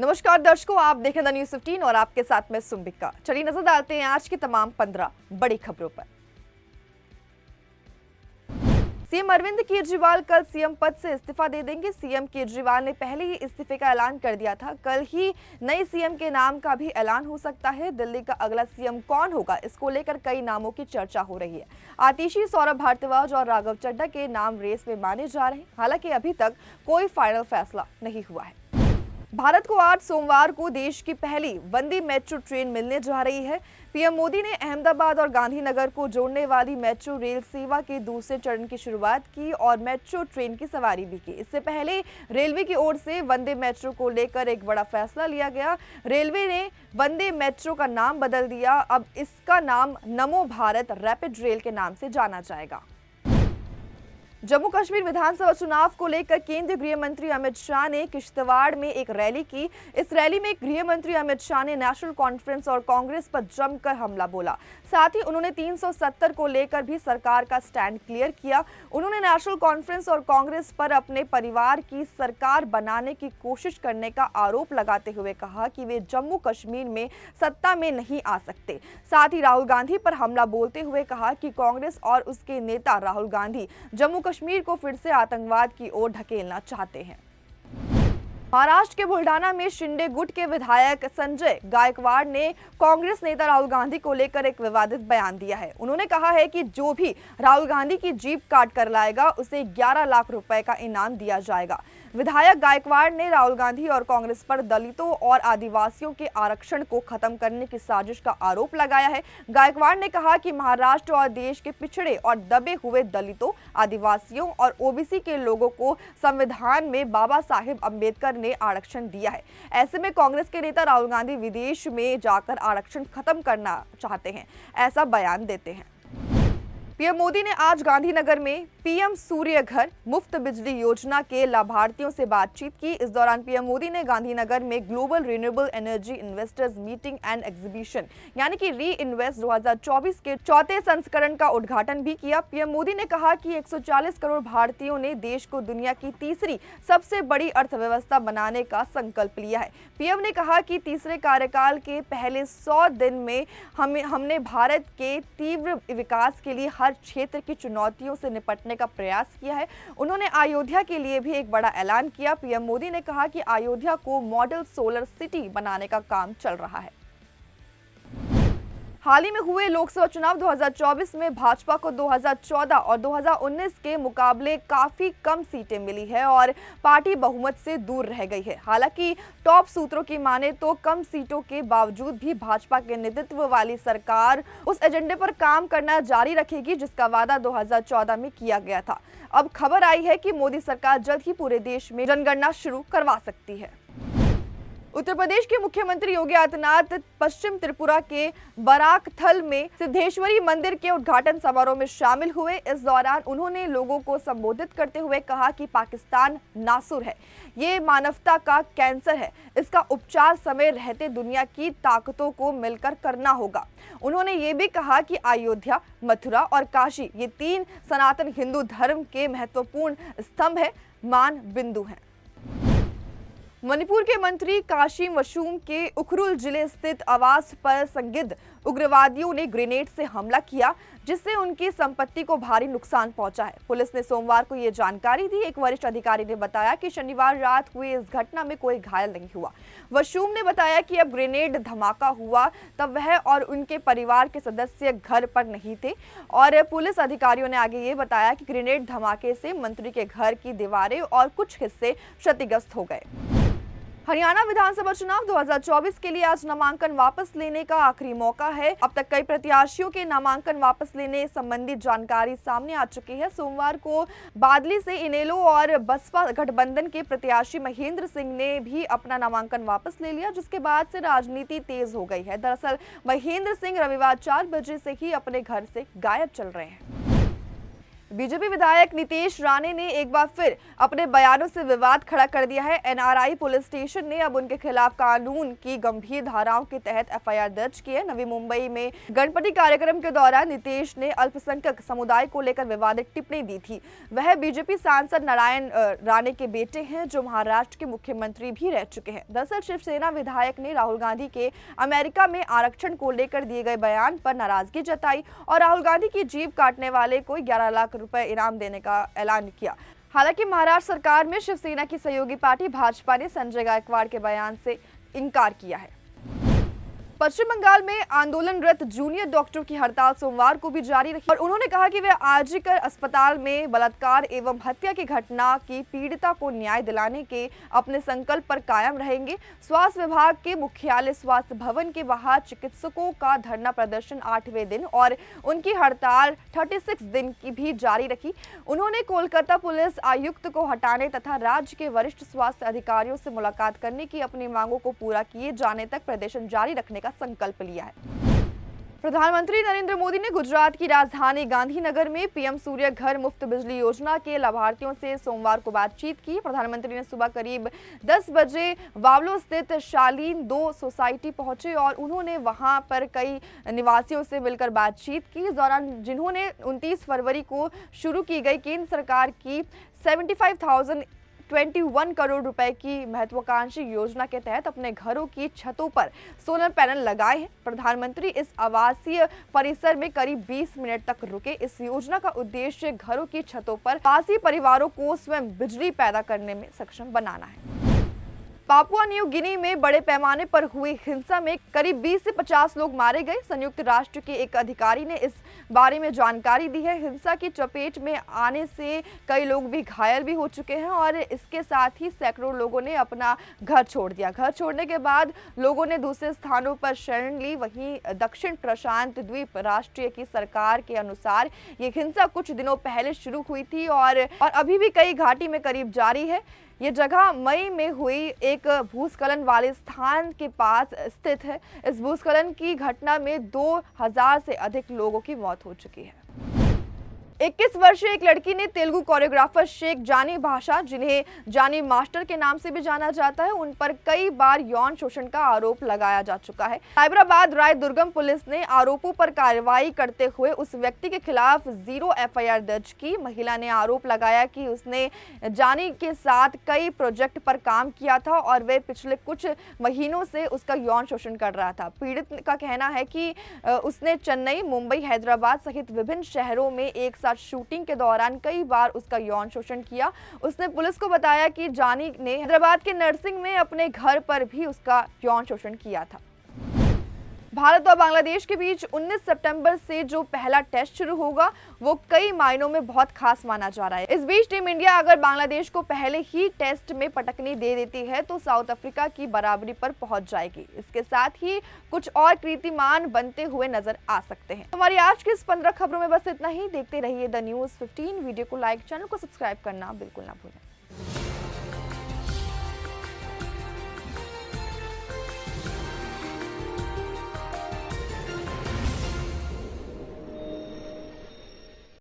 नमस्कार दर्शकों, आप देखें द न्यूज़ 15 और आपके साथ में सुम्बिका। चलिए नजर डालते हैं आज की तमाम 15 बड़ी खबरों पर। सीएम अरविंद केजरीवाल कल सीएम पद से इस्तीफा दे देंगे। सीएम केजरीवाल ने पहले ही इस्तीफे का ऐलान कर दिया था। कल ही नए सीएम के नाम का भी ऐलान हो सकता है। दिल्ली का अगला सीएम कौन होगा, इसको लेकर कई नामों की चर्चा हो रही है। आतिशी, सौरभ भारद्वाज और राघव चड्ढा के नाम रेस में माने जा रहे हैं। हालांकि अभी तक कोई फाइनल फैसला नहीं हुआ है। भारत को आज सोमवार को देश की पहली वंदे मेट्रो ट्रेन मिलने जा रही है। पीएम मोदी ने अहमदाबाद और गांधीनगर को जोड़ने वाली मेट्रो रेल सेवा के दूसरे चरण की शुरुआत की और मेट्रो ट्रेन की सवारी भी की। इससे पहले रेलवे की ओर से वंदे मेट्रो को लेकर एक बड़ा फैसला लिया गया। रेलवे ने वंदे मेट्रो का नाम बदल दिया। अब इसका नाम नमो भारत रैपिड रेल के नाम से जाना जाएगा। जम्मू कश्मीर विधानसभा चुनाव को लेकर केंद्रीय गृह मंत्री अमित शाह ने किश्तवाड़ में एक रैली की। इस रैली में गृह मंत्री अमित शाह ने नेशनल कॉन्फ्रेंस और कांग्रेस पर जमकर हमला बोला। साथ ही उन्होंने 370 को लेकर भी सरकार का स्टैंड क्लियर किया। उन्होंने नेशनल कॉन्फ्रेंस और कांग्रेस पर अपने परिवार की सरकार बनाने की कोशिश करने का आरोप लगाते हुए कहा कि वे जम्मू कश्मीर में सत्ता में नहीं आ सकते। साथ ही राहुल गांधी पर हमला बोलते हुए कहा कि कांग्रेस और उसके नेता राहुल गांधी जम्मू कश्मीर को फिर से आतंकवाद की ओर ढकेलना चाहते हैं। महाराष्ट्र के बुल्ढाना में शिंदे गुट के विधायक संजय गायकवाड़ ने कांग्रेस नेता राहुल गांधी को लेकर एक विवादित बयान दिया है। उन्होंने कहा है कि जो भी राहुल गांधी की जीप काट कर लाएगा उसे 11 लाख रुपए का इनाम दिया जाएगा। विधायक गायकवाड़ ने राहुल गांधी और कांग्रेस पर दलितों और आदिवासियों के आरक्षण को खत्म करने की साजिश का आरोप लगाया है। गायकवाड़ ने कहा कि महाराष्ट्र और देश के पिछड़े और दबे हुए दलितों, आदिवासियों और ओबीसी के लोगों को संविधान में बाबा साहेब अम्बेडकर ने आरक्षण दिया है। ऐसे में कांग्रेस के नेता राहुल गांधी विदेश में जाकर आरक्षण खत्म करना चाहते हैं, ऐसा बयान देते हैं। पीएम मोदी ने आज गांधीनगर में पीएम सूर्य घर मुफ्त बिजली योजना के लाभार्थियों से बातचीत की। इस दौरान पीएम मोदी ने गांधीनगर में global renewable energy investors meeting and exhibition यानी कि री इन्वेस्ट 2024 के चौथे संस्करण का उद्घाटन भी किया। पीएम मोदी ने कहा कि 140 करोड़ भारतीयों ने देश को दुनिया की तीसरी सबसे बड़ी अर्थव्यवस्था बनाने का संकल्प लिया है। पीएम ने कहा कि तीसरे कार्यकाल के पहले 100 दिन में हमने भारत के तीव्र विकास के लिए हर क्षेत्र की चुनौतियों से निपटने का प्रयास किया है। उन्होंने अयोध्या के लिए भी एक बड़ा ऐलान किया। पीएम मोदी ने कहा कि अयोध्या को मॉडल सोलर सिटी बनाने का काम चल रहा है। हाल ही में हुए लोकसभा चुनाव 2024 में भाजपा को 2014 और 2019 के मुकाबले काफी कम सीटें मिली है और पार्टी बहुमत से दूर रह गई है। हालांकि टॉप सूत्रों की माने तो कम सीटों के बावजूद भी भाजपा के नेतृत्व वाली सरकार उस एजेंडे पर काम करना जारी रखेगी जिसका वादा 2014 में किया गया था। अब खबर आई है कि मोदी सरकार जल्द ही पूरे देश में जनगणना शुरू करवा सकती है। उत्तर प्रदेश के मुख्यमंत्री योगी आदित्यनाथ पश्चिम त्रिपुरा के बराकथल में सिद्धेश्वरी मंदिर के उद्घाटन समारोह में शामिल हुए। इस दौरान उन्होंने लोगों को संबोधित करते हुए कहा कि पाकिस्तान नासुर है, ये मानवता का कैंसर है, इसका उपचार समय रहते दुनिया की ताकतों को मिलकर करना होगा। उन्होंने ये भी कहा कि अयोध्या, मथुरा और काशी ये 3 सनातन हिंदू धर्म के महत्वपूर्ण स्तंभ है, मान बिंदु हैं। मणिपुर के मंत्री काशिम वशुम के उखरुल जिले स्थित आवास पर संदिग्ध उग्रवादियों ने ग्रेनेड से हमला किया जिससे उनकी संपत्ति को भारी नुकसान पहुंचा है। पुलिस ने सोमवार को यह जानकारी दी। एक वरिष्ठ अधिकारी ने बताया कि शनिवार रात हुई इस घटना में कोई घायल नहीं हुआ। वशुम ने बताया कि अब ग्रेनेड धमाका हुआ तब वह और उनके परिवार के सदस्य घर पर नहीं थे और पुलिस अधिकारियों ने आगे ये बताया कि ग्रेनेड धमाके से मंत्री के घर की दीवारें और कुछ हिस्से क्षतिग्रस्त हो गए। हरियाणा विधानसभा चुनाव 2024 के लिए आज नामांकन वापस लेने का आखिरी मौका है। अब तक कई प्रत्याशियों के नामांकन वापस लेने संबंधी जानकारी सामने आ चुकी है। सोमवार को बादली से इनेलो और बसपा गठबंधन के प्रत्याशी महेंद्र सिंह ने भी अपना नामांकन वापस ले लिया जिसके बाद से राजनीति तेज हो गई है। दरअसल महेंद्र सिंह रविवार 4 बजे से ही अपने घर से गायब चल रहे हैं। बीजेपी विधायक नितेश राणे ने एक बार फिर अपने बयानों से विवाद खड़ा कर दिया है। एनआरआई पुलिस स्टेशन ने अब उनके खिलाफ कानून की गंभीर धाराओं के तहत एफआईआर दर्ज की है। नवी मुंबई में गणपति कार्यक्रम के दौरान नितेश ने अल्पसंख्यक समुदाय को लेकर विवादित टिप्पणी दी थी। वह बीजेपी सांसद नारायण राणे के बेटे हैं, जो महाराष्ट्र के मुख्यमंत्री भी रह चुके हैं। दरअसल शिवसेना विधायक ने राहुल गांधी के अमेरिका में आरक्षण को लेकर दिए गए बयान पर नाराजगी जताई और राहुल गांधी की जीभ काटने वाले को 11 लाख रुपए इनाम देने का ऐलान किया। हालांकि महाराष्ट्र सरकार में शिवसेना की सहयोगी पार्टी भाजपा ने संजय गायकवाड़ के बयान से इनकार किया है। पश्चिम बंगाल में आंदोलनरत जूनियर डॉक्टर की हड़ताल सोमवार को भी जारी रही और उन्होंने कहा कि वे आरजीकर अस्पताल में बलात्कार एवं हत्या की घटना की पीड़िता को न्याय दिलाने के अपने संकल्प पर कायम रहेंगे। स्वास्थ्य विभाग के मुख्यालय स्वास्थ्य भवन के बाहर चिकित्सकों का धरना प्रदर्शन 8वें दिन और उनकी हड़ताल 36 दिन की भी जारी रखी। उन्होंने कोलकाता पुलिस आयुक्त को हटाने तथा राज्य के वरिष्ठ स्वास्थ्य अधिकारियों से मुलाकात करने की अपनी मांगों को पूरा किए जाने तक प्रदर्शन जारी रखने का संकल्प लिया है। प्रधानमंत्री नरेंद्र मोदी ने गुजरात की राजधानी गांधीनगर में पीएम सूर्य घर मुफ्त बिजली योजना के लाभार्थियों से सोमवार को बातचीत की। प्रधानमंत्री ने सुबह करीब 10 बजे वावलो स्थित शालीन 2 सोसाइटी पहुंचे और उन्होंने वहां पर कई निवासियों से मिलकर बातचीत की। इस दौरान जिन्होंने 29 फरवरी को शुरू की गई केंद्र सरकार की 75,021 करोड़ रुपए की महत्वाकांक्षी योजना के तहत अपने घरों की छतों पर सोलर पैनल लगाए हैं। प्रधानमंत्री इस आवासीय परिसर में करीब 20 मिनट तक रुके। इस योजना का उद्देश्य घरों की छतों पर आवासीय परिवारों को स्वयं बिजली पैदा करने में सक्षम बनाना है। पापुआ न्यू गिनी में बड़े पैमाने पर हुई हिंसा में करीब 20 से 50 लोग मारे गए। संयुक्त राष्ट्र के एक अधिकारी ने इस बारे में जानकारी दी है। हिंसा की चपेट में आने से कई लोग भी घायल भी हो चुके हैं और इसके साथ ही सैकड़ों लोगों ने अपना घर छोड़ दिया। घर छोड़ने के बाद लोगों ने दूसरे स्थानों पर शरण ली। वहीं दक्षिण प्रशांत द्वीप राष्ट्रीय की सरकार के अनुसार ये हिंसा कुछ दिनों पहले शुरू हुई थी और अभी भी कई घाटी में करीब जारी है। ये जगह मई में हुई एक भूस्खलन वाले स्थान के पास स्थित है। इस भूस्खलन की घटना में 2000 से अधिक लोगों की मौत हो चुकी है। 21 वर्षीय एक लड़की ने तेलुगु कोरियोग्राफर शेख जानी भाषा, जिन्हें जानी मास्टर के नाम से भी जाना जाता है, उन पर कई बार यौन शोषण का आरोप लगाया जा चुका है। साइबराबाद राय दुर्गम पुलिस ने आरोपों पर कार्रवाई करते हुए उस व्यक्ति के खिलाफ 0 एफआईआर दर्ज की। महिला ने आरोप लगाया कि उसने जानी के साथ कई प्रोजेक्ट पर काम किया था और वे पिछले कुछ महीनों से उसका यौन शोषण कर रहा था। पीड़ित का कहना है कि उसने चेन्नई, मुंबई, हैदराबाद सहित विभिन्न शहरों में एक शूटिंग के दौरान कई बार उसका यौन शोषण किया। उसने पुलिस को बताया कि जानी ने हैदराबाद के नर्सिंग में अपने घर पर भी उसका यौन शोषण किया था। भारत और बांग्लादेश के बीच 19 सितंबर से जो पहला टेस्ट शुरू होगा वो कई मायनों में बहुत खास माना जा रहा है। इस बीच टीम इंडिया अगर बांग्लादेश को पहले ही टेस्ट में पटकनी दे देती है तो साउथ अफ्रीका की बराबरी पर पहुंच जाएगी। इसके साथ ही कुछ और कीर्तिमान बनते हुए नजर आ सकते हैं। हमारी आज की इस 15 खबरों में बस इतना ही। देखते रहिए द न्यूज़ 15। वीडियो को लाइक, चैनल को सब्सक्राइब करना बिल्कुल ना भूलें।